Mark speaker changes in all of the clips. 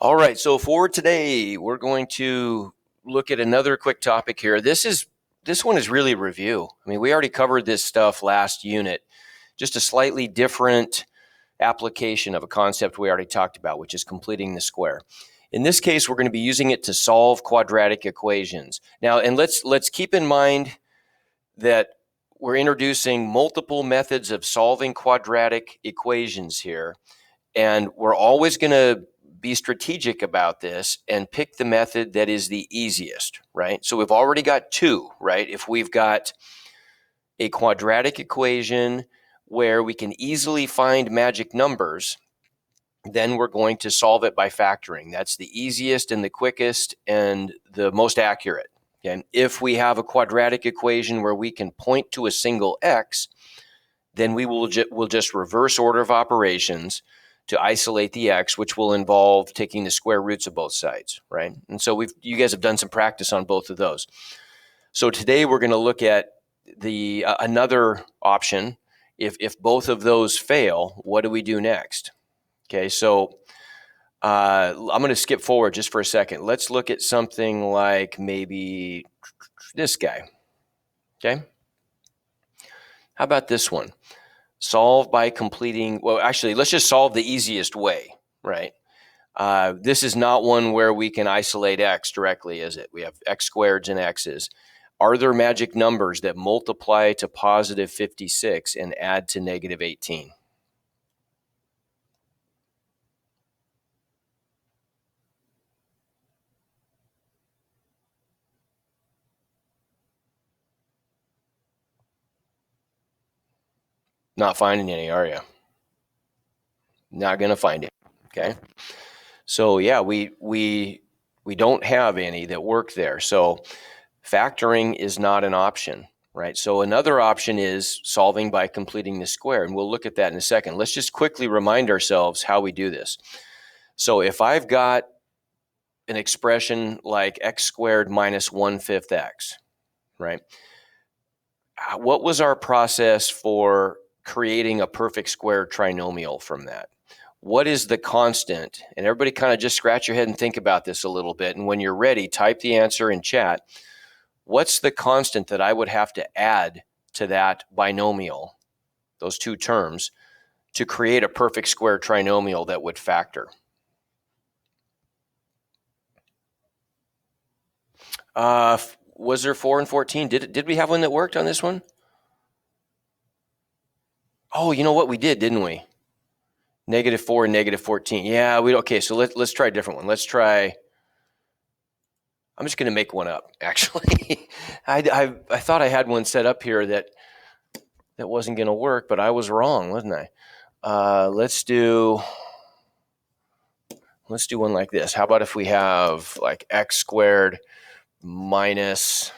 Speaker 1: All right, so for today, we're going to look at another quick topic here. This one is really a review. I mean, we already covered this stuff last unit, just a slightly different application of a concept we already talked about, which is completing the square. In this case, we're going to be using it to solve quadratic equations. Now, and let's keep in mind that we're introducing multiple methods of solving quadratic equations here, and we're always going to be strategic about this and pick the method that is the easiest, right? So we've already got two, right? If we've got a quadratic equation where we can easily find magic numbers, then we're going to solve it by factoring. That's the easiest and the quickest and the most accurate. And if we have a quadratic equation where we can point to a single x, then we'll just reverse order of operations to isolate the x, which will involve taking the square roots of both sides, right? And so you guys have done some practice on both of those. So today we're going to look at the another option. If both of those fail, what do we do next? Okay, so I'm going to skip forward just for a second. Let's look at something like maybe this guy. Okay, how about this one? Solve by completing, well, actually, let's just solve the easiest way, right? This is not one where we can isolate x directly, is it? We have x squareds and x's. Are there magic numbers that multiply to positive 56 and add to negative 18? Not finding any, are you? Not going to find it, okay? So yeah, we don't have any that work there. So factoring is not an option, right? So another option is solving by completing the square, and we'll look at that in a second. Let's just quickly remind ourselves how we do this. So if I've got an expression like x squared minus 1/5 x, right? What was our process for creating a perfect square trinomial from that? What is the constant? And everybody kind of just scratch your head and think about this a little bit. And when you're ready, type the answer in chat. What's the constant that I would have to add to that binomial, those two terms, to create a perfect square trinomial that would factor? Was there 4 and 14? Did we have one that worked on this one? Oh, you know what? We didn't we? -4 and -14. Yeah, okay, so let's try a different one. Let's try, I'm just going to make one up, actually. I thought I had one set up here that wasn't going to work, but I was wrong, wasn't I? Let's do one like this. How about if we have like x squared minus,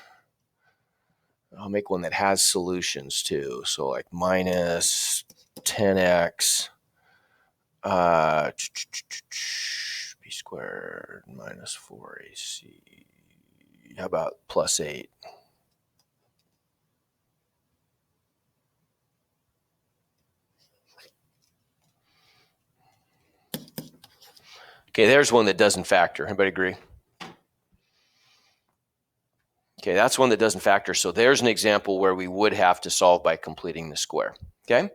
Speaker 1: I'll make one that has solutions too. So like minus 10x b squared minus 4ac. How about plus 8? Okay, there's one that doesn't factor. Everybody agree? Okay, that's one that doesn't factor. So there's an example where we would have to solve by completing the square. Okay?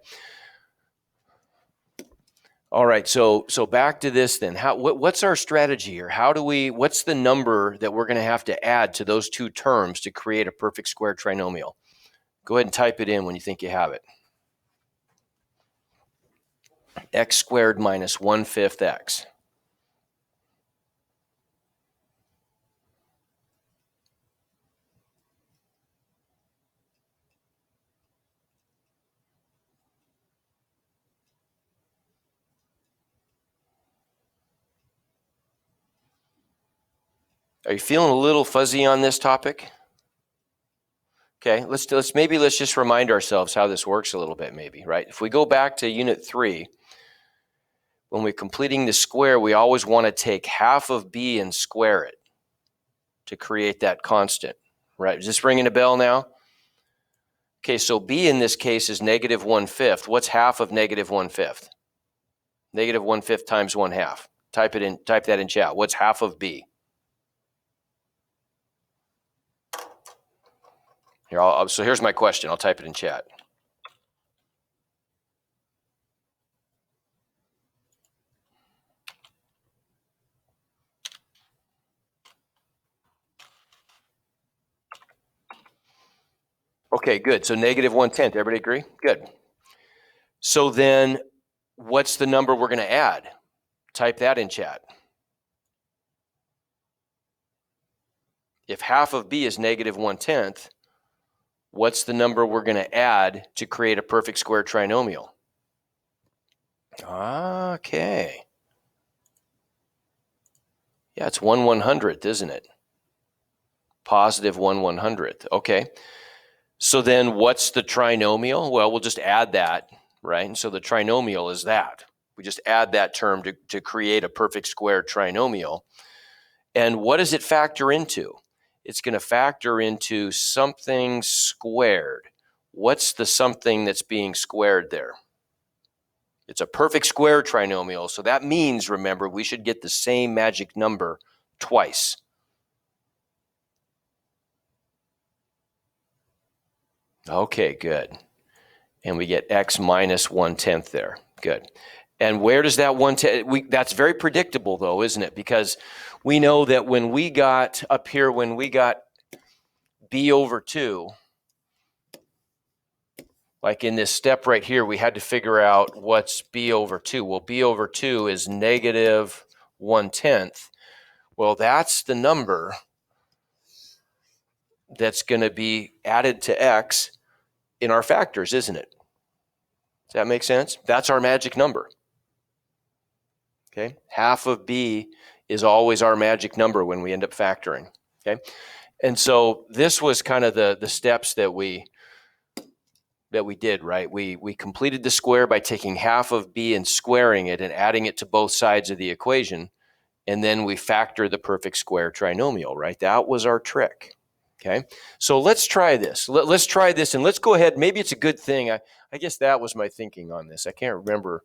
Speaker 1: All right, so back to this then. What's our strategy here? What's the number that we're going to have to add to those two terms to create a perfect square trinomial? Go ahead and type it in when you think you have it. X squared minus 1/5 x. Are you feeling a little fuzzy on this topic? Okay, let's just remind ourselves how this works a little bit, maybe, right? If we go back to Unit 3, when we're completing the square, we always want to take half of b and square it to create that constant, right? Is this ringing a bell now? Okay, so b in this case is -1/5. What's half of -1/5? -1/5 times 1/2. Type that in chat. What's half of b? Here, so here's my question. I'll type it in chat. Okay, good. So negative 1/10. Everybody agree? Good. So then what's the number we're going to add? Type that in chat. If half of b is negative 1/10, what's the number we're going to add to create a perfect square trinomial? Okay. Yeah, it's 1/100th, isn't it? Positive 1/100th. Okay. So then what's the trinomial? Well, we'll just add that, right? And so the trinomial is that. We just add that term to create a perfect square trinomial. And what does it factor into? It's going to factor into something squared. What's the something that's being squared there? It's a perfect square trinomial. So that means, remember, we should get the same magic number twice. Okay, good. And we get x minus 1/10 there. Good. And where does that 1/10? That's very predictable, though, isn't it? Because we know that when we got up here, when we got b over 2, like in this step right here, we had to figure out what's b over 2. Well, b over 2 is negative 1/10. Well, that's the number that's going to be added to x in our factors, isn't it? Does that make sense? That's our magic number. Okay, half of b is always our magic number when we end up factoring. Okay, and so this was kind of the steps that we did, right? We completed the square by taking half of b and squaring it and adding it to both sides of the equation, and then we factor the perfect square trinomial, right? That was our trick. Okay, so let's try this. Let's try this, and let's go ahead. Maybe it's a good thing. I guess that was my thinking on this. I can't remember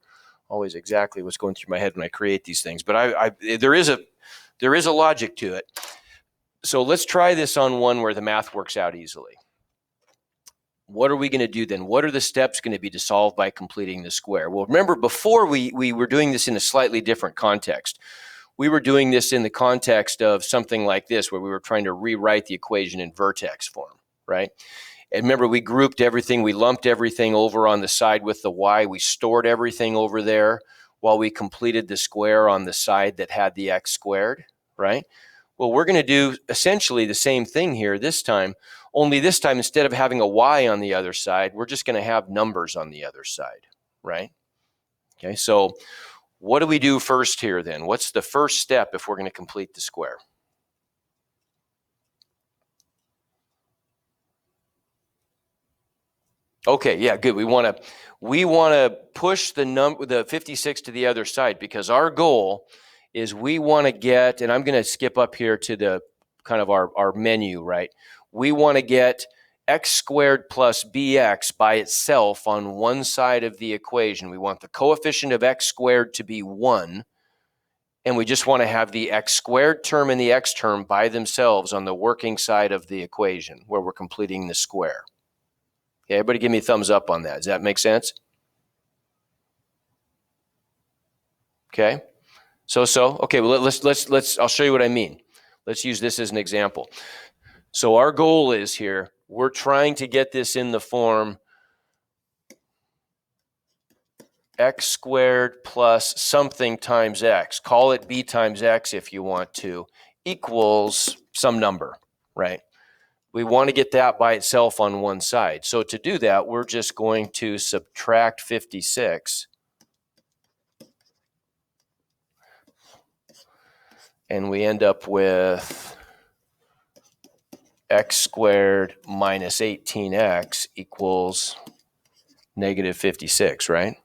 Speaker 1: always exactly what's going through my head when I create these things, but there is a logic to it. So let's try this on one where the math works out easily. What are we going to do then? What are the steps going to be to solve by completing the square? Well, remember before we were doing this in a slightly different context. We were doing this in the context of something like this, where we were trying to rewrite the equation in vertex form, right? And remember, we grouped everything, we lumped everything over on the side with the y, we stored everything over there while we completed the square on the side that had the x squared, right? Well, we're going to do essentially the same thing here this time, only this time instead of having a y on the other side, we're just going to have numbers on the other side, right? Okay, so what do we do first here then? What's the first step if we're going to complete the square? Okay, yeah, good. We want to push the 56 to the other side, because our goal is we want to get, and I'm going to skip up here to the kind of our menu, right? We want to get x squared plus bx by itself on one side of the equation. We want the coefficient of x squared to be 1, and we just want to have the x squared term and the x term by themselves on the working side of the equation where we're completing the square. Okay, everybody give me a thumbs up on that. Does that make sense? Okay. Okay, well, let's I'll show you what I mean. Let's use this as an example. So our goal is here, we're trying to get this in the form x squared plus something times x. Call it b times x if you want to, equals some number, right? We want to get that by itself on one side. So to do that, we're just going to subtract 56. And we end up with x squared minus 18x equals negative 56, right?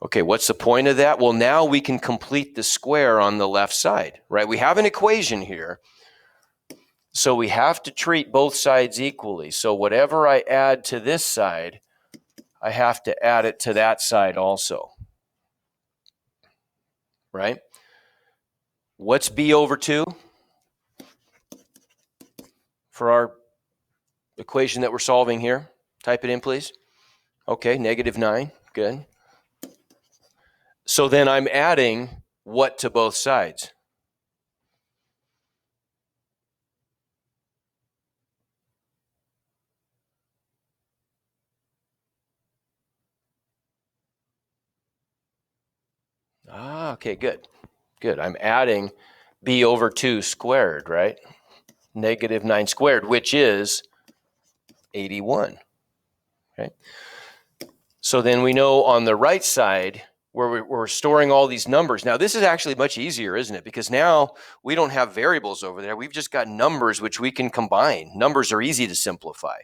Speaker 1: Okay, what's the point of that? Well, now we can complete the square on the left side, right? We have an equation here, so we have to treat both sides equally. So whatever I add to this side, I have to add it to that side also. right? What's b over 2 for our equation that we're solving here? Type it in, please. Okay, -9. Good. So then I'm adding what to both sides? Okay, good. Good. I'm adding b over 2 squared, right? -9 squared, which is 81. Okay. So then we know on the right side where we're storing all these numbers. Now, this is actually much easier, isn't it? Because now we don't have variables over there. We've just got numbers which we can combine. Numbers are easy to simplify.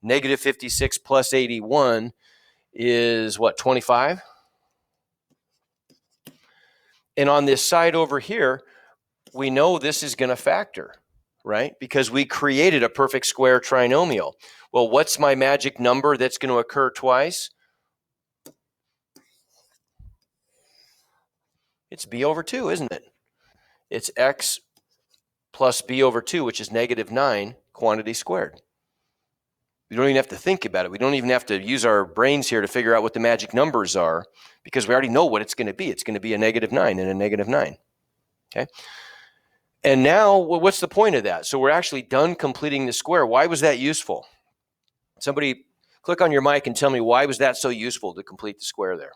Speaker 1: -56 plus 81 is what, 25? And on this side over here, we know this is going to factor, right? Because we created a perfect square trinomial. Well, what's my magic number that's going to occur twice? It's b over 2, isn't it? It's x plus b over 2, which is -9, quantity squared. We don't even have to think about it. We don't even have to use our brains here to figure out what the magic numbers are because we already know what it's going to be. It's going to be a -9 and a -9. Okay. And now, what's the point of that? So we're actually done completing the square. Why was that useful? Somebody click on your mic and tell me why was that so useful to complete the square there?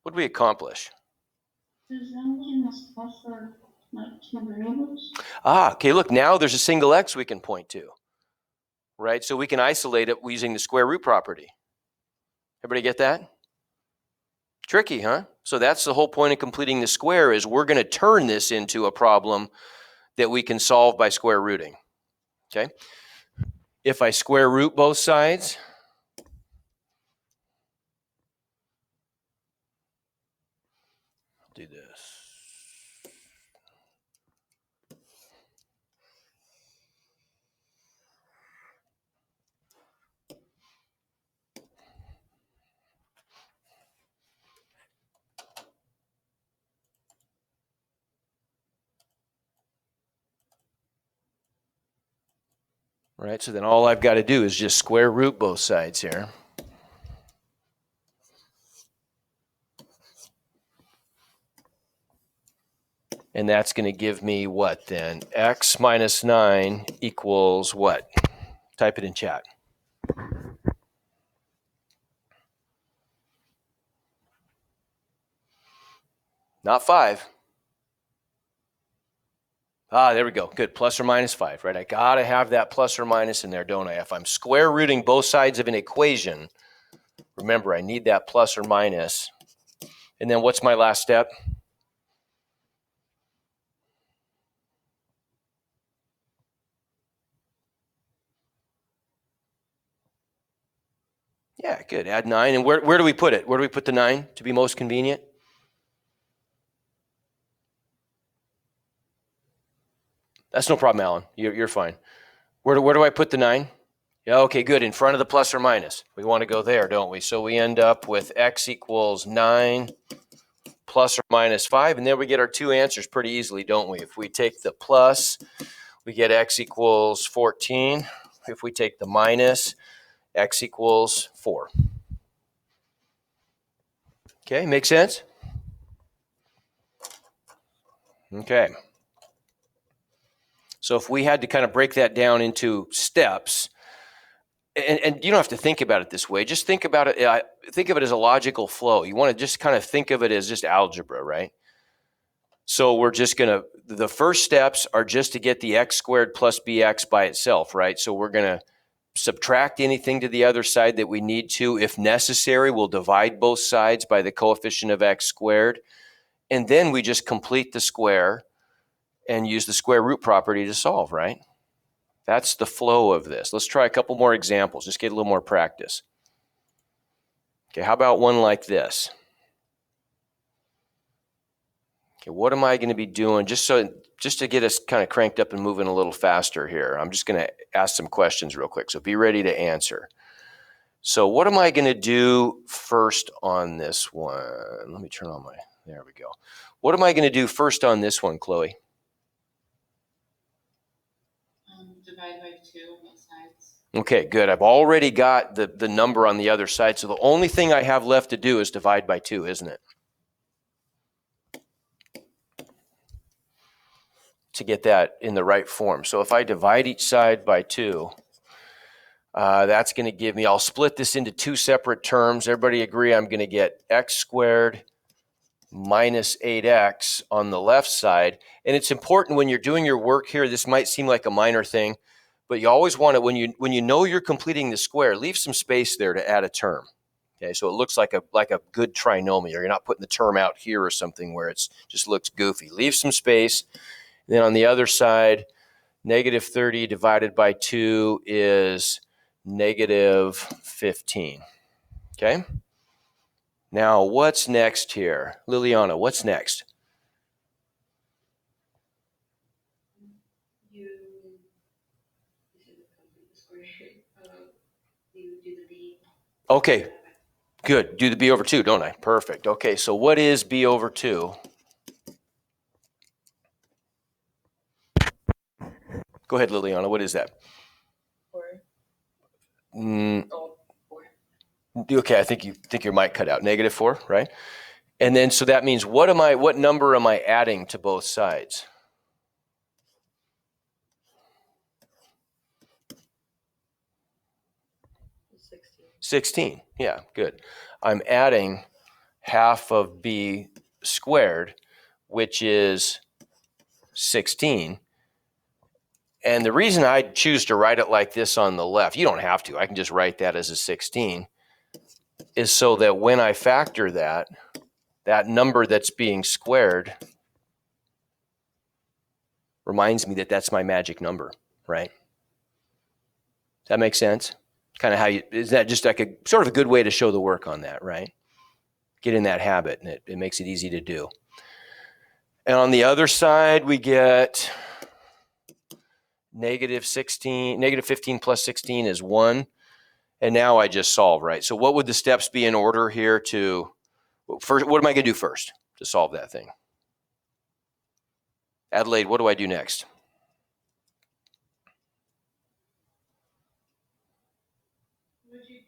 Speaker 1: What did we accomplish?
Speaker 2: Because then we can specify like 2 variables.
Speaker 1: Okay, look, now there's a single x we can point to, right? So we can isolate it using the square root property. Everybody get that? Tricky, huh? So that's the whole point of completing the square is we're going to turn this into a problem that we can solve by square rooting, okay? If I square root both sides, I'll do this. Right, so then all I've got to do is just square root both sides here. And that's going to give me what then? X minus 9 equals what? Type it in chat. Not 5. There we go. Good. Plus or minus 5, right? I got to have that plus or minus in there, don't I? If I'm square rooting both sides of an equation, remember, I need that plus or minus. And then what's my last step? Yeah, good. Add 9. And where do we put it? Where do we put the 9 to be most convenient? That's no problem, Alan. You're fine. Where do I put the 9? Yeah, okay, good. In front of the plus or minus. We want to go there, don't we? So we end up with x equals 9 plus or minus 5. And then we get our two answers pretty easily, don't we? If we take the plus, we get x equals 14. If we take the minus, x equals 4. Okay, make sense? Okay. So if we had to kind of break that down into steps, and you don't have to think about it this way. Just think about it. Think of it as a logical flow. You want to just kind of think of it as just algebra, right? So we're just going to, the first steps are just to get the x squared plus bx by itself, right? So we're going to subtract anything to the other side that we need to. If necessary, we'll divide both sides by the coefficient of x squared. And then we just complete the square and use the square root property to solve, right? That's the flow of this. Let's try a couple more examples, just get a little more practice. Okay, how about one like this? Okay, what am I going to be doing just to get us kind of cranked up and moving a little faster here? I'm just going to ask some questions real quick, so be ready to answer. So what am I going to do first on this one? Let me turn on my, there we go. What am I going to do first on this one, Chloe?
Speaker 2: Divide by 2 on both sides.
Speaker 1: Okay, good. I've already got the number on the other side, so the only thing I have left to do is divide by 2, isn't it? To get that in the right form. So if I divide each side by 2, that's going to give me, I'll split this into 2 separate terms. Everybody agree I'm going to get x squared minus 8x on the left side. And it's important when you're doing your work here, this might seem like a minor thing, but you always want to, when you know you're completing the square, leave some space there to add a term. Okay, so it looks like a good trinomial. You're not putting the term out here or something where it's just looks goofy. Leave some space. Then on the other side, negative 30 divided by 2 is negative 15. Okay? Now, what's next here? Liliana, what's next?
Speaker 2: You do the b.
Speaker 1: Okay, good. Do the b over 2, don't I? Perfect. Okay, so what is b over 2? Go ahead, Liliana. What is that?
Speaker 2: 4.
Speaker 1: Mm,
Speaker 2: 4.
Speaker 1: okay, I think your mic cut out. Negative 4, right? And then so that means what number am I adding to both sides? 16. Yeah, good. I'm adding half of b squared, which is 16. And the reason I choose to write it like this on the left, you don't have to, I can just write that as a 16, is so that when I factor that number that's being squared reminds me that that's my magic number, right? Does that make sense? Kind of is that just like a sort of a good way to show the work on that, right? Get in that habit, and it makes it easy to do. And on the other side, we get negative 16, negative 15 plus 16 is 1. And now I just solve, right? So what would the steps be in order here to, first, what am I going to do first to solve that thing? Adelaide, what do I do next?
Speaker 2: Would you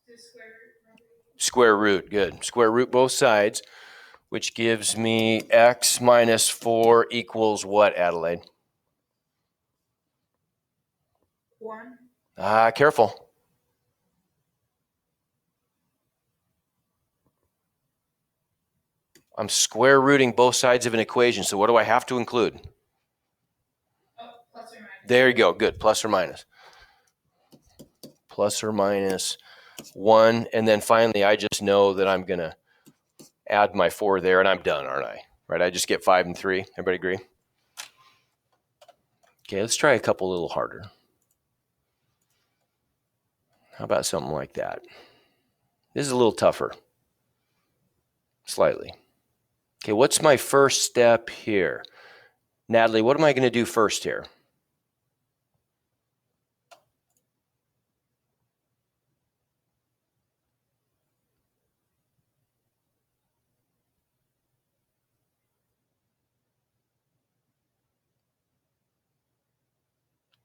Speaker 2: do square root?
Speaker 1: Square root, good. Square root both sides, which gives me x minus 4 equals what, Adelaide?
Speaker 2: 1.
Speaker 1: Careful. I'm square rooting both sides of an equation, so what do I have to include?
Speaker 2: Oh, plus or minus.
Speaker 1: There you go, good, plus or minus. Plus or minus 1, and then finally I just know that I'm going to add my 4 there, and I'm done, aren't I? Right, I just get 5 and 3. Everybody agree? Okay, let's try a couple a little harder. How about something like that? This is a little tougher. Slightly. Okay, what's my first step here? Natalie, what am I going to do first here?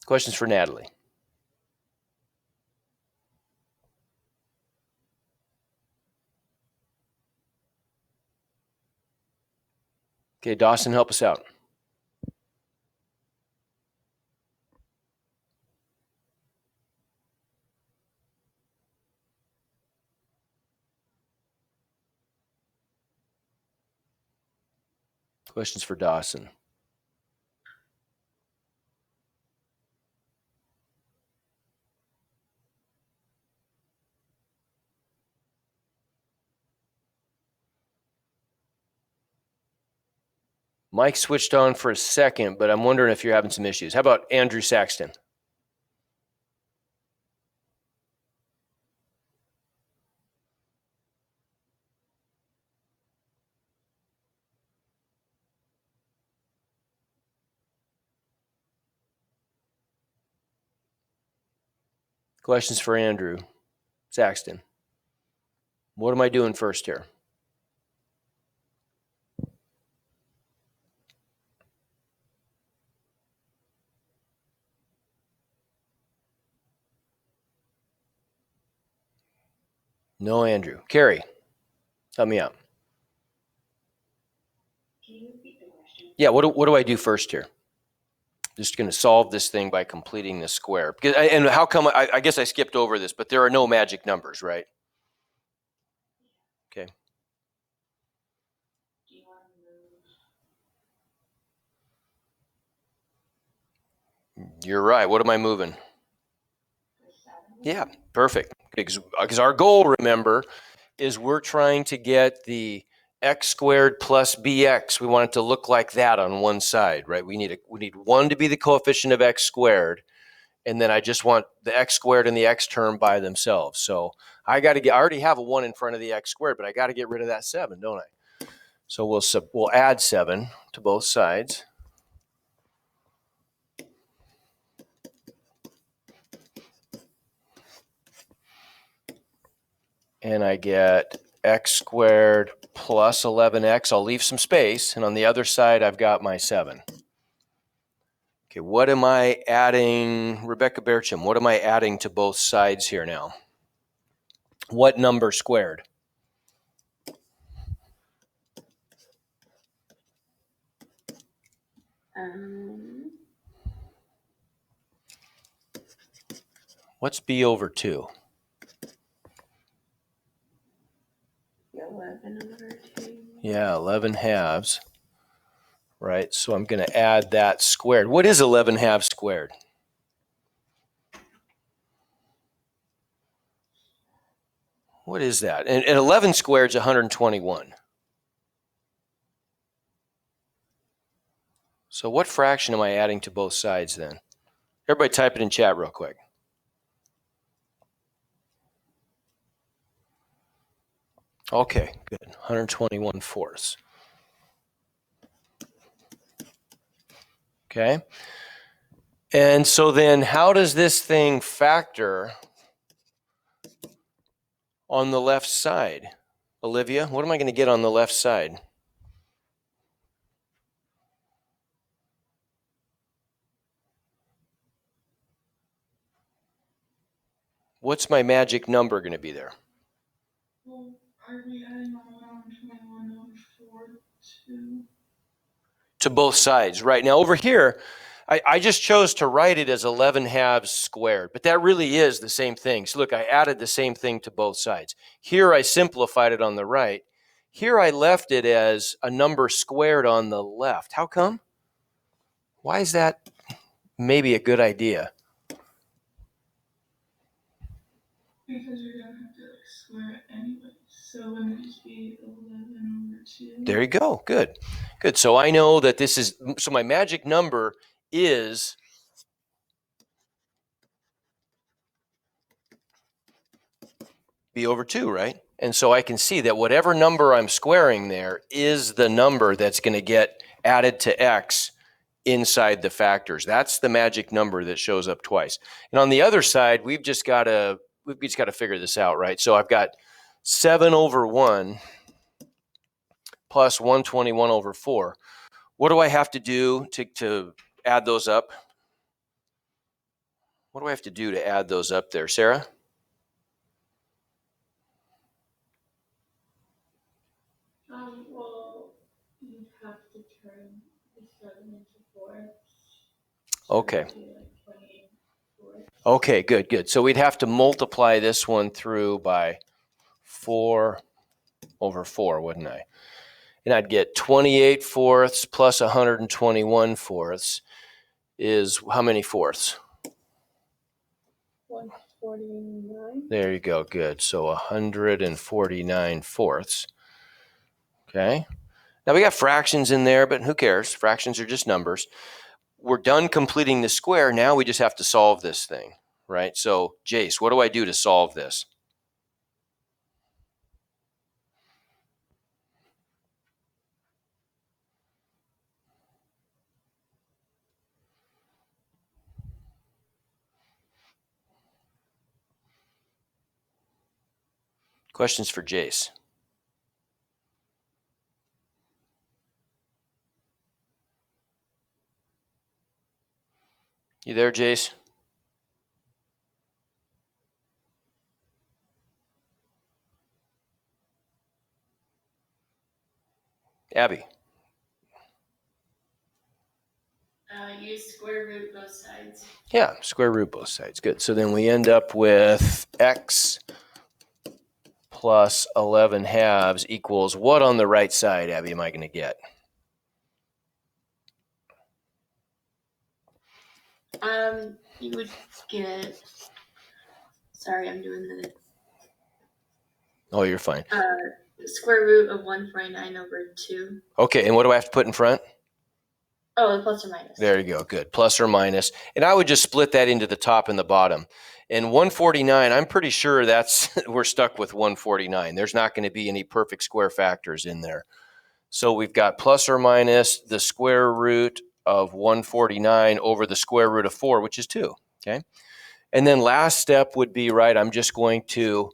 Speaker 1: Questions for Natalie? Okay, Dawson, help us out. Questions for Dawson? Mike switched on for a second, but I'm wondering if you're having some issues. How about Andrew Saxton? Questions for Andrew? Saxton? What am I doing first here? No, Andrew. Carrie, help me out.
Speaker 2: Can you repeat the question?
Speaker 1: Yeah, what do I do first here? Just going to solve this thing by completing the square. And how come, I guess I skipped over this, but there are no magic numbers, right? Okay.
Speaker 2: Do you want to move
Speaker 1: You're right. What am I moving?
Speaker 2: the 7?
Speaker 1: Yeah, perfect. Because our goal, remember, is we're trying to get the x squared plus bx. We want it to look like that on one side, right? We need 1 to be the coefficient of x squared, and then I just want the x squared and the x term by themselves. So I already have a 1 in front of the x squared, but I got to get rid of that 7, don't I? So we'll add 7 to both sides. And I get x squared plus 11x. I'll leave some space. And on the other side, I've got my 7. Okay, what am I adding? Rebecca Bercham, what am I adding to both sides here now? What number squared? What's b over 2?
Speaker 2: 11 over 2.
Speaker 1: Yeah, 11 halves. Right, so I'm going to add that squared. What is 11 halves squared? What is that? And 11 squared is 121. So what fraction am I adding to both sides then? Everybody type it in chat real quick. Okay, good. 121 fourths. Okay. And so then how does this thing factor on the left side? Olivia, what am I going to get on the left side? What's my magic number going to be there?
Speaker 2: Well, are we adding on 121 over 4
Speaker 1: To both sides, right? Now over here, I just chose to write it as 11 halves squared, but that really is the same thing. So look, I added the same thing to both sides. Here I simplified it on the right. Here I left it as a number squared on the left. How come? Why is that maybe a good idea?
Speaker 2: Because you're going to have to square it anyway. So wouldn't it just be 11 over 2?
Speaker 1: There you go. Good. Good. So I know that this is, so my magic number is b over 2, right? And so I can see that whatever number I'm squaring there is the number that's going to get added to x inside the factors. That's the magic number that shows up twice. And on the other side, we've just got to figure this out, right? So I've got 7 over 1 plus 121 over 4. What do I have to do to add those up? What do I have to do to add those up there, Sarah?
Speaker 2: Well, you have to turn the 7 into 4.
Speaker 1: Okay.
Speaker 2: So like 28 fourths.
Speaker 1: Okay, good, good. So we'd have to multiply this one through by 4 over 4, wouldn't I? And I'd get 28 fourths plus 121 fourths is how many fourths?
Speaker 2: 149.
Speaker 1: There you go, good. So 149 fourths. Okay. Now we got fractions in there, but who cares? Fractions are just numbers. We're done completing the square. Now we just have to solve this thing, right? So Jace, what do I do to solve this? Questions for Jace? You there, Jace? Abby?
Speaker 2: Use square root both sides.
Speaker 1: Yeah, square root both sides. Good. So then we end up with x plus 11 halves equals what on the right side, Abby, am I going to get?
Speaker 2: You would get, sorry, I'm doing the
Speaker 1: Oh, you're fine.
Speaker 2: square root of 149 over 2.
Speaker 1: Okay, and what do I have to put in front?
Speaker 2: Oh, the plus or minus.
Speaker 1: There you go. Good. Plus or minus. And I would just split that into the top and the bottom. And 149, I'm pretty sure that's we're stuck with 149. There's not going to be any perfect square factors in there. So we've got plus or minus the square root of 149 over the square root of 4, which is 2. Okay. And then last step would be, right, I'm just going to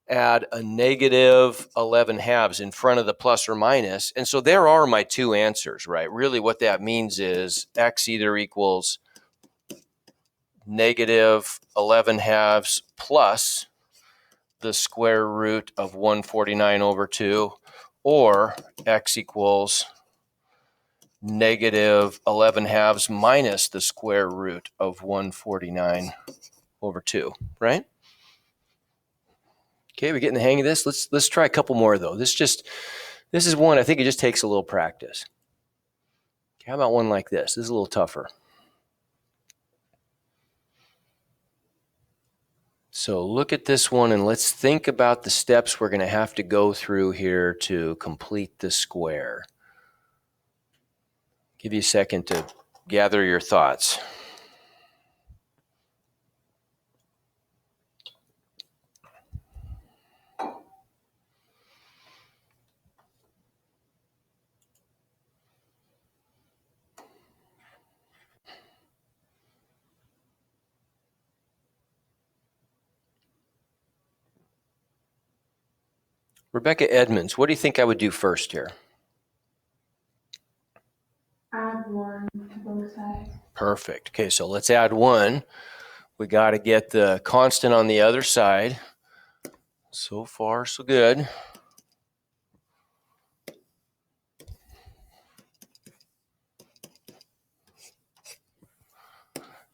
Speaker 1: add a negative 11 halves in front of the plus or minus. And so there are my two answers, right? Really what that means is x either equals negative 11 halves plus the square root of 149 over 2, or x equals negative 11 halves minus the square root of 149 over 2, right? Okay, we're getting the hang of this. Let's try a couple more though. This is one, I think it just takes a little practice. Okay, how about one like this? This is a little tougher. So look at this one and let's think about the steps we're going to have to go through here to complete the square. Give you a second to gather your thoughts. Rebecca Edmonds, what do you think I would do first here?
Speaker 2: Add 1 to both sides.
Speaker 1: Perfect. Okay, so let's add 1. We got to get the constant on the other side. So far, so good.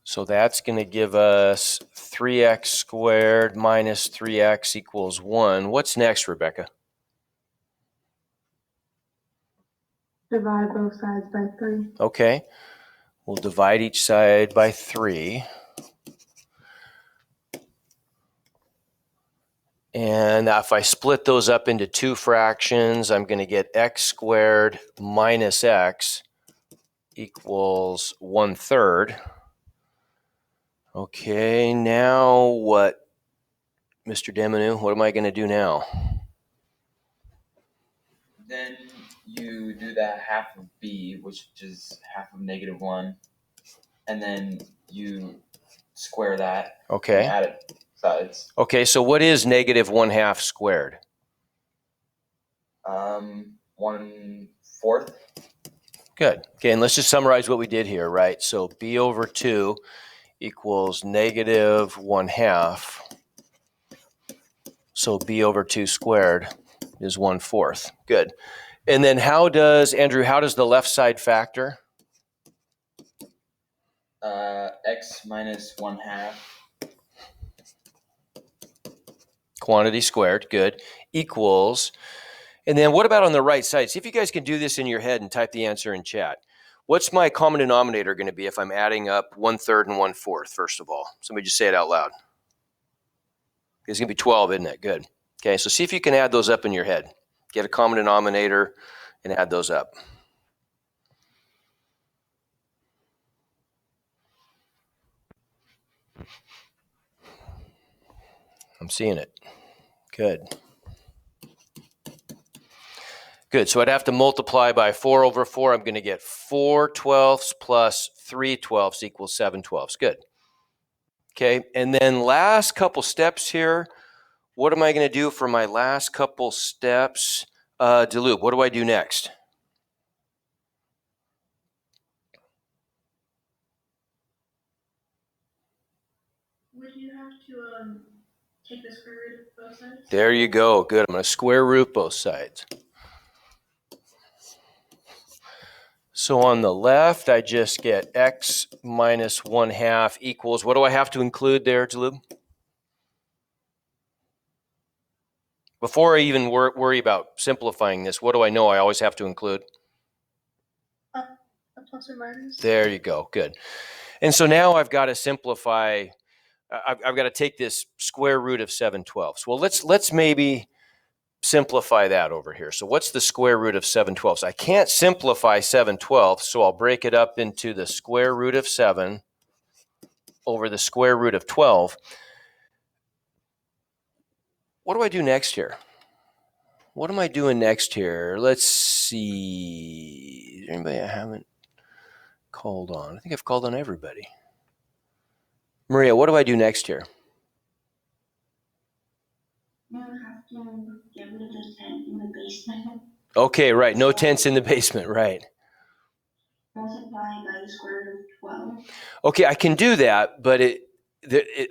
Speaker 1: So that's going to give us 3x squared minus 3x equals 1. What's next, Rebecca?
Speaker 2: Divide both sides by 3.
Speaker 1: Okay, we'll divide each side by 3. And if I split those up into two fractions, I'm going to get x squared minus x equals 1/3. Okay, now what, Mr. Demanu? What am I going to do now?
Speaker 3: Then you do that half of b, which is half of -1, and then you square that.
Speaker 1: Okay.
Speaker 3: And add it sides.
Speaker 1: Okay, so what is -1/2 squared?
Speaker 3: 1/4.
Speaker 1: Good. Okay, and let's just summarize what we did here, right? So b over 2 equals -1/2. So b over 2 squared is 1/4. Good. And then Andrew, how does the left side factor?
Speaker 3: X minus 1/2.
Speaker 1: Quantity squared, good, equals, and then what about on the right side? See if you guys can do this in your head and type the answer in chat. What's my common denominator going to be if I'm adding up 1/3 and 1/4, first of all? Somebody just say it out loud. It's going to be 12, isn't it? Good. Okay, so see if you can add those up in your head. Get a common denominator and add those up. I'm seeing it. Good. Good, so I'd have to multiply by 4 over 4. I'm going to get 4/12 plus 3/12 equals 7/12. Good. Okay, and then last couple steps here, What am I going to do for my last couple steps? Dilute, what do I do next?
Speaker 2: Would you have to take the square root of both sides?
Speaker 1: There you go. Good. I'm going to square root both sides. So on the left, I just get x minus 1/2 equals, what do I have to include there, Jalub? Before I even worry about simplifying this, what do I know I always have to include?
Speaker 2: A plus or minus.
Speaker 1: There you go. Good. And so now I've got to simplify. I've got to take this square root of 7/12. Well, let's maybe simplify that over here. So what's the square root of 7/12? I can't simplify 7/12, so I'll break it up into the square root of 7 over the square root of 12. What do I do next here? What am I doing next here? Let's see. Is there anybody I haven't called on? I think I've called on everybody. Maria, what do I do next here?
Speaker 2: You have to get rid of the 10 in the basement.
Speaker 1: Okay, right. No tenths in the basement, right.
Speaker 2: Multiply by the square root of 12.
Speaker 1: Okay, I can do that, but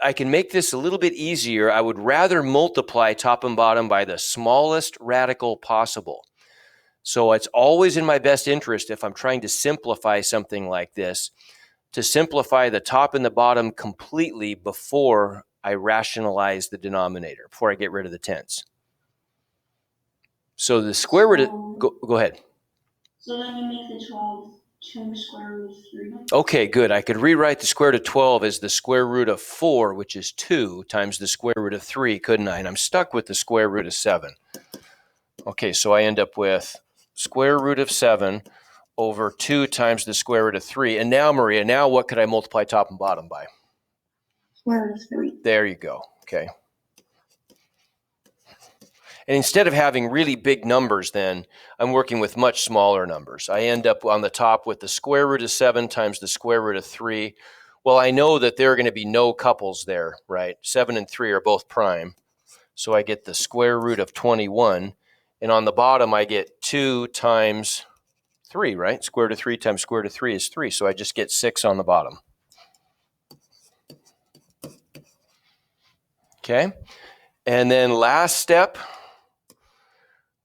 Speaker 1: I can make this a little bit easier. I would rather multiply top and bottom by the smallest radical possible. So it's always in my best interest, if I'm trying to simplify something like this, to simplify the top and the bottom completely before I rationalize the denominator, before I get rid of the tenths. So the square root of, go ahead.
Speaker 2: So then you make the 12 2 square root of 3.
Speaker 1: Okay, good. I could rewrite the square root of 12 as the square root of 4, which is 2, times the square root of 3, couldn't I? And I'm stuck with the square root of 7. Okay, so I end up with square root of 7 over 2 times the square root of 3. And now, Maria, now what could I multiply top and bottom by?
Speaker 2: Square root of 3.
Speaker 1: There you go. Okay. And instead of having really big numbers then, I'm working with much smaller numbers. I end up on the top with the square root of 7 times the square root of 3. Well, I know that there are going to be no couples there, right? 7 and 3 are both prime. So I get the square root of 21. And on the bottom, I get 2 times 3, right? Square root of 3 times square root of 3 is 3. So I just get 6 on the bottom. Okay. And then last step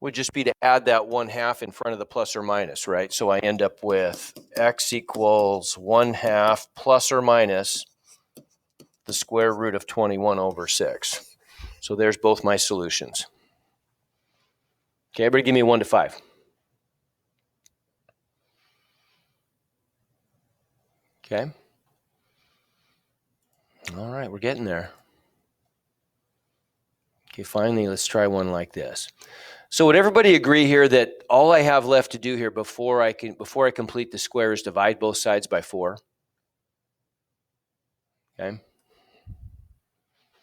Speaker 1: would just be to add that 1/2 in front of the plus or minus, right? So I end up with x equals 1/2 plus or minus the square root of 21 over 6. So there's both my solutions. Okay, everybody give me 1 to 5. Okay. All right, we're getting there. Okay, finally, let's try one like this. So would everybody agree here that all I have left to do here before I complete the square is divide both sides by 4? Okay.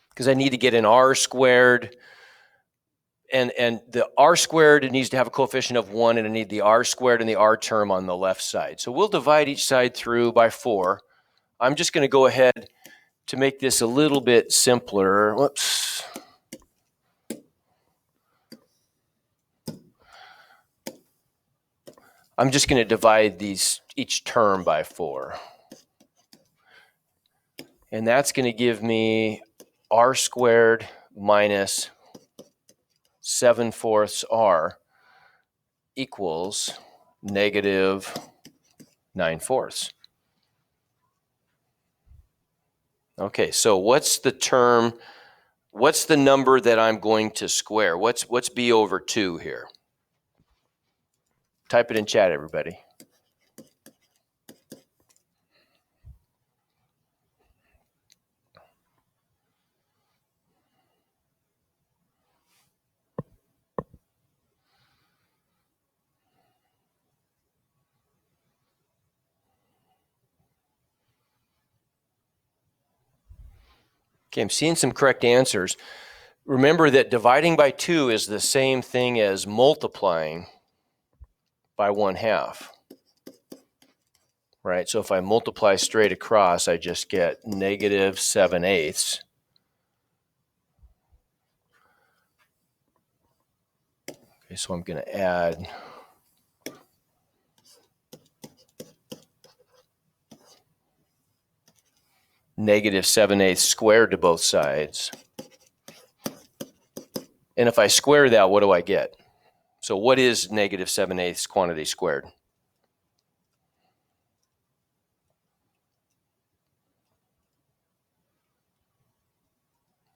Speaker 1: Because I need to get an r squared, and the r squared needs to have a coefficient of 1, and I need the r squared and the r term on the left side. So we'll divide each side through by 4. I'm just going to go ahead to make this a little bit simpler. Whoops. I'm just going to divide each term by 4. And that's going to give me r squared minus 7/4 r equals negative 9/4. Okay, so what's the number that I'm going to square? What's b over 2 here? Type it in chat, everybody. Okay, I'm seeing some correct answers. Remember that dividing by 2 is the same thing as multiplying by 1/2. Right, so if I multiply straight across, I just get negative 7/8. so I'm going to add negative 7/8 squared to both sides. And if I square that, what do I get? So what is negative 7/8 quantity squared?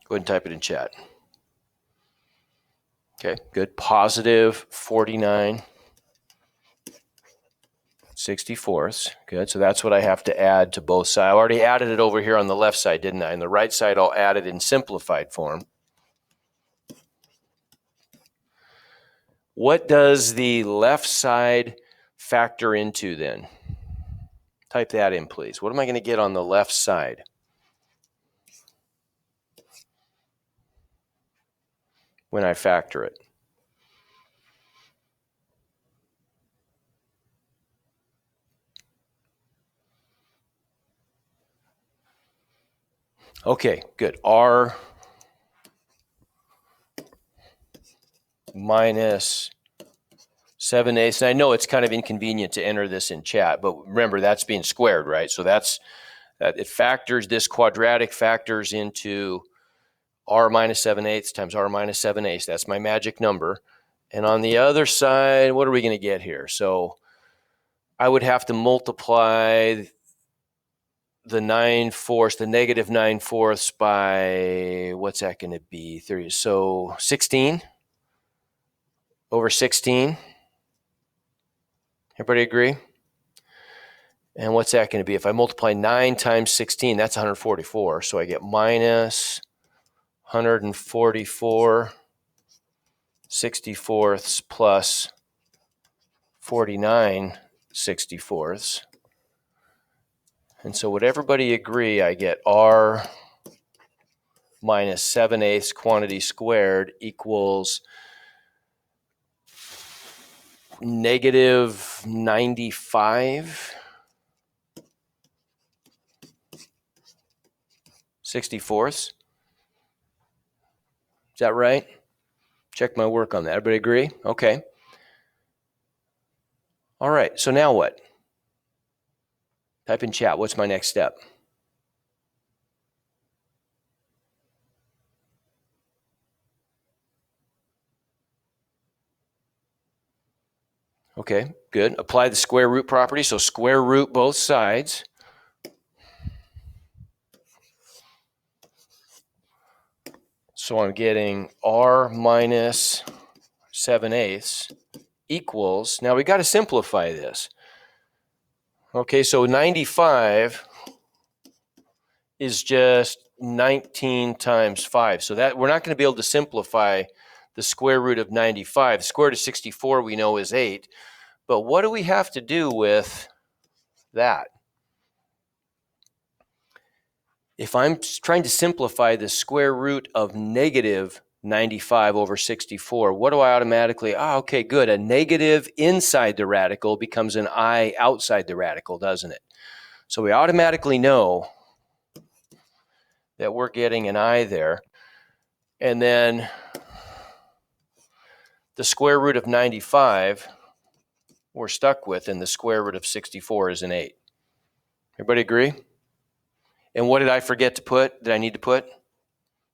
Speaker 1: Go ahead and type it in chat. Okay, good. Positive 49/64. Good. So that's what I have to add to both sides. I already added it over here on the left side, didn't I? On the right side, I'll add it in simplified form. What does the left side factor into then? Type that in, please. What am I going to get on the left side when I factor it? Okay, good. R minus 7/8. And I know it's kind of inconvenient to enter this in chat, but remember that's being squared, right? So that's that. It factors, this quadratic factors into R minus 7/8 times R minus 7/8. That's my magic number. And on the other side, what are we going to get here? So I would have to multiply the 9/4, the negative 9/4 by, what's that going to be? 30. So 16 over 16. Everybody agree? And what's that going to be? If I multiply 9 times 16, that's 144. So I get minus 144 64ths plus 49 64ths. And so would everybody agree I get R minus 7/8 quantity squared equals negative 95 64ths? Is that right? Check my work on that. Everybody agree? Okay. All right, so now what? Type in chat, what's my next step? Okay, good. Apply the square root property, so square root both sides. So I'm getting R minus 7/8 equals, now we got to simplify this. Okay, so 95 is just 19 times 5. So that we're not going to be able to simplify the square root of 95. The square root of 64 we know is 8. But what do we have to do with that? If I'm trying to simplify the square root of negative 95 over 64, what do I automatically, okay, good. A negative inside the radical becomes an I outside the radical, doesn't it? So we automatically know that we're getting an I there. And then the square root of 95 we're stuck with, and the square root of 64 is an 8. Everybody agree? And what did I forget to put? Did I need to put?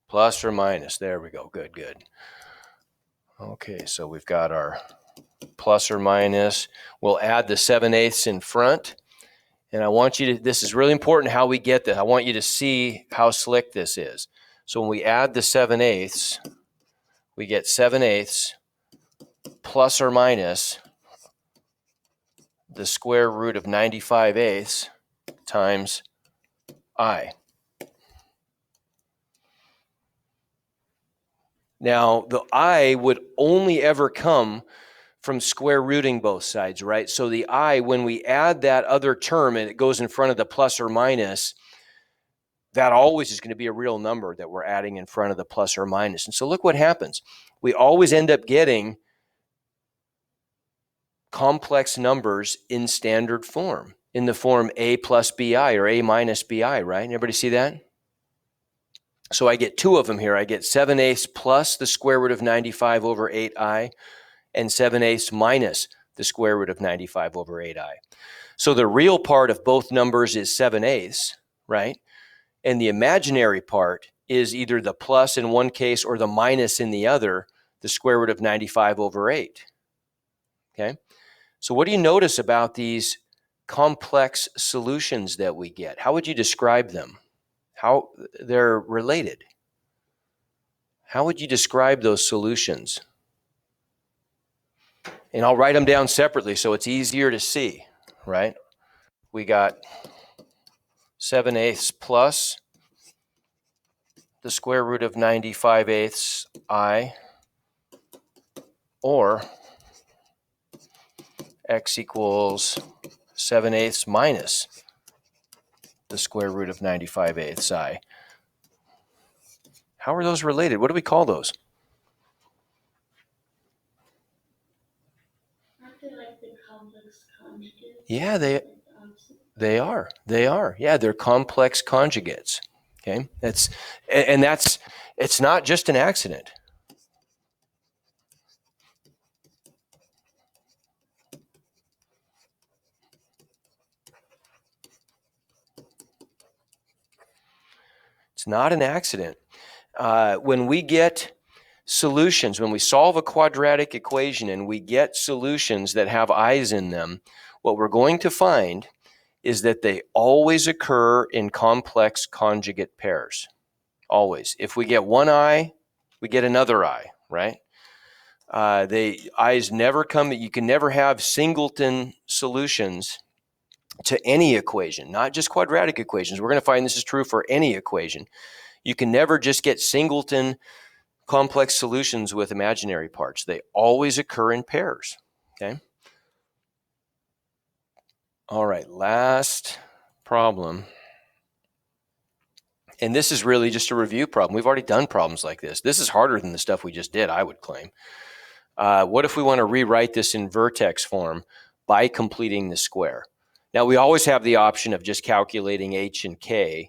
Speaker 1: Plus or minus. There we go. Good, good. Okay, so we've got our plus or minus. We'll add the 7/8 in front. And I want you to, this is really important how we get this. I want you to see how slick this is. So when we add the 7/8, we get 7/8 plus or minus the square root of 95/8 times I. Now, the I would only ever come from square rooting both sides, right? So the I, when we add that other term and it goes in front of the plus or minus, that always is going to be a real number that we're adding in front of the plus or minus. And so look what happens. We always end up getting complex numbers in standard form, in the form A plus BI or A minus BI, right? Everybody see that? So I get two of them here. I get 7/8 plus the square root of 95 over 8i, and 7/8 minus the square root of 95 over 8i. So the real part of both numbers is 7/8, right? And the imaginary part is either the plus in one case or the minus in the other, the square root of 95 over 8. Okay? So what do you notice about these complex solutions that we get? How would you describe them? How they're related? How would you describe those solutions? And I'll write them down separately so it's easier to see, right? We got 7/8 plus the square root of 95/8 I, or x equals 7/8 minus the square root of 95/8 I. How are those related? What do we call those?
Speaker 2: Aren't they like the complex conjugates?
Speaker 1: Yeah,
Speaker 2: Like the opposite?
Speaker 1: they are. They are. Yeah, they're complex conjugates. Okay, that's it's not just an accident. It's not an accident. When we get solutions, when we solve a quadratic equation and we get solutions that have i's in them, what we're going to find is that they always occur in complex conjugate pairs. Always. If we get one I, we get another I, right? The i's never come. You can never have singleton solutions to any equation, not just quadratic equations. We're going to find this is true for any equation. You can never just get singleton complex solutions with imaginary parts. They always occur in pairs. Okay. All right, last problem. And this is really just a review problem. We've already done problems like this. This is harder than the stuff we just did, I would claim. What if we want to rewrite this in vertex form by completing the square? Now, we always have the option of just calculating h and k,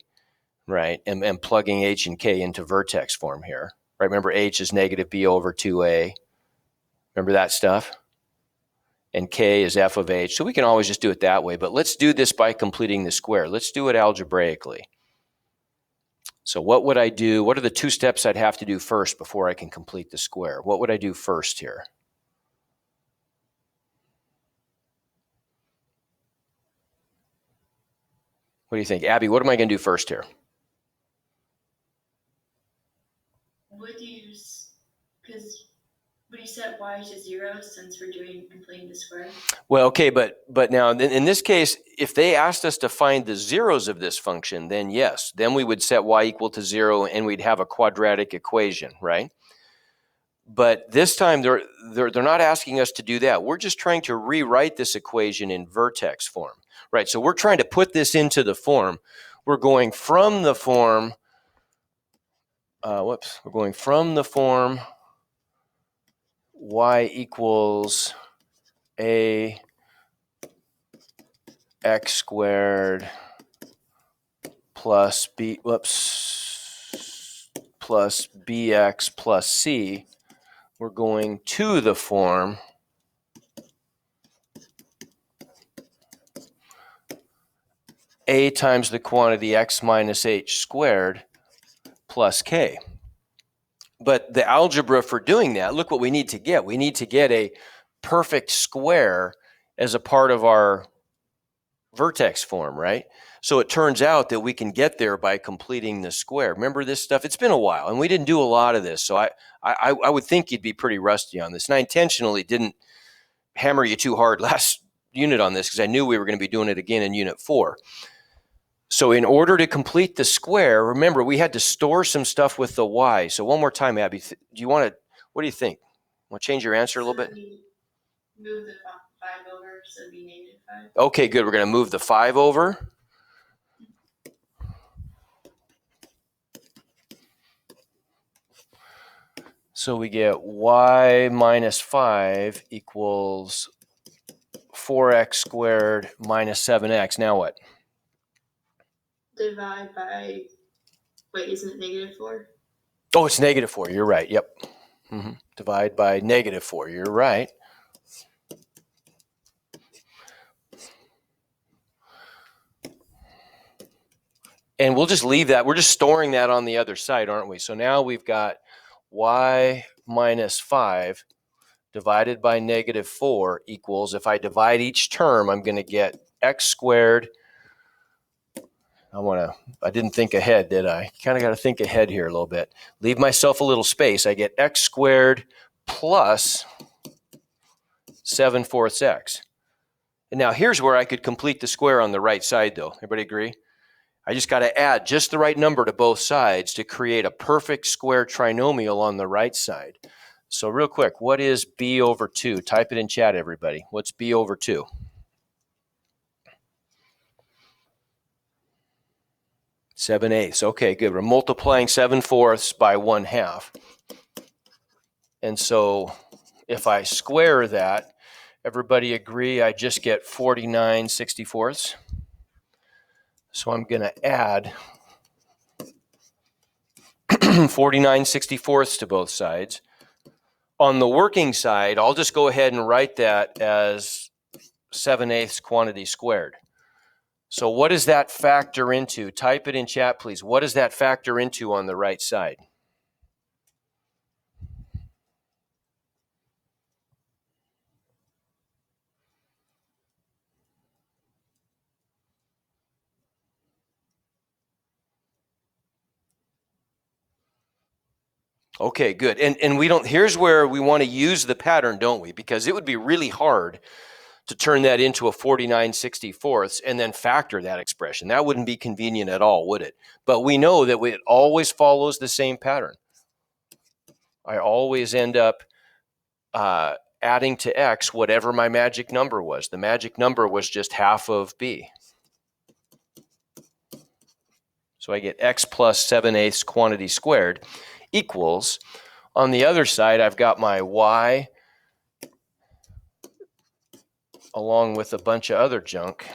Speaker 1: right, and plugging h and k into vertex form here. Right? Remember, h is negative b over 2a. Remember that stuff? And k is f of h. So we can always just do it that way. But let's do this by completing the square. Let's do it algebraically. So what would I do? What are the two steps I'd have to do first before I can complete the square? What would I do first here? What do you think? Abby, what am I going to do first here?
Speaker 2: Would you, because would you set y to 0 since we're doing completing the square?
Speaker 1: Well, okay, but now in this case, if they asked us to find the zeros of this function, then yes, then we would set y equal to 0 and we'd have a quadratic equation, right? But this time they're not asking us to do that. We're just trying to rewrite this equation in vertex form, right? So we're trying to put this into the form. We're going from the form, we're going from the form y equals a x squared plus plus bx plus c. We're going to the form a times the quantity x minus h squared plus k. But the algebra for doing that, look what we need to get. We need to get a perfect square as a part of our vertex form, right? So it turns out that we can get there by completing the square. Remember this stuff? It's been a while, and we didn't do a lot of this. So I would think you'd be pretty rusty on this. And I intentionally didn't hammer you too hard last unit on this because I knew we were going to be doing it again in Unit 4. So in order to complete the square, remember, we had to store some stuff with the y. So one more time, Abby, do you want to, what do you think? Want to change your answer a little bit?
Speaker 2: Move the 5 over, so it'd be negative 5.
Speaker 1: Okay, good. We're going to move the 5 over. So we get y minus 5 equals 4x squared minus 7x. Now what?
Speaker 2: Divide by, wait, isn't it negative 4?
Speaker 1: Oh, it's negative 4. You're right. Yep. divide by negative 4. You're right. And we'll just leave that. We're just storing that on the other side, aren't we? So now we've got y minus 5 divided by negative 4 equals, if I divide each term, I'm going to get x squared. I didn't think ahead, did I? Kind of got to think ahead here a little bit. Leave myself a little space. I get x squared plus 7/4 x. And now here's where I could complete the square on the right side, though. Everybody agree? I just got to add just the right number to both sides to create a perfect square trinomial on the right side. So real quick, what is b over 2? Type it in chat, everybody. What's b over 2? 7/8. Okay, good. We're multiplying 7/4 by 1/2. And so if I square that, everybody agree I just get 49/64. So I'm going to add 49/64 to both sides. On the working side, I'll just go ahead and write that as 7/8 quantity squared. So what does that factor into? Type it in chat, please. What does that factor into on the right side? Okay, good. And we don't, here's where we want to use the pattern, don't we? Because it would be really hard to turn that into a 49/64 and then factor that expression. That wouldn't be convenient at all, would it? But we know that it always follows the same pattern. I always end up adding to x whatever my magic number was. The magic number was just half of b. So I get x plus 7/8 quantity squared equals, on the other side, I've got my y along with a bunch of other junk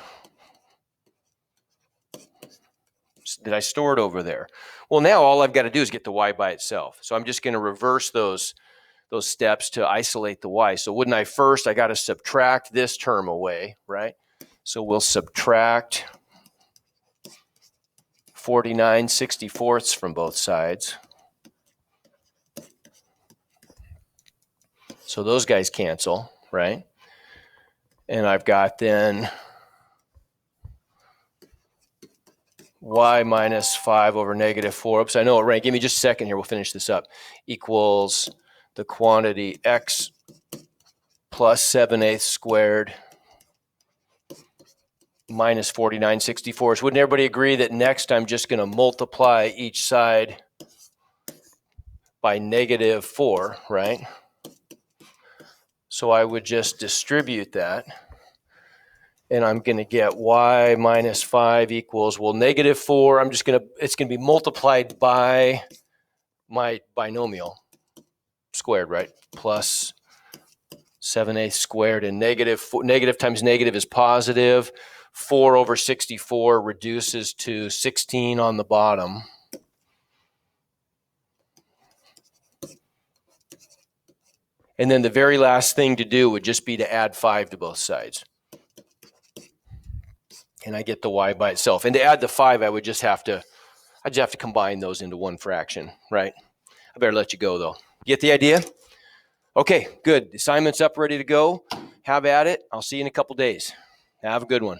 Speaker 1: that I stored over there. Well, now all I've got to do is get the y by itself. So I'm just going to reverse those steps to isolate the y. So wouldn't I first, I got to subtract this term away, right? So we'll subtract 49/64 from both sides. So those guys cancel, right? And I've got then y minus 5 over negative 4. Oops, I know it, right? Give me just a second here. We'll finish this up. Equals the quantity x plus 7/8 squared minus 49/64. Wouldn't everybody agree that next I'm just going to multiply each side by negative 4, right? So I would just distribute that. And I'm going to get y minus 5 equals, well, negative 4, it's going to be multiplied by my binomial squared, right? Plus 7/8 squared, and negative times negative is positive. 4 over 64 reduces to 16 on the bottom. And then the very last thing to do would just be to add 5 to both sides. And I get the y by itself. And to add the 5, I just have to combine those into one fraction, right? I better let you go, though. Get the idea? Okay, good. The assignment's up, ready to go. Have at it. I'll see you in a couple days. Have a good one.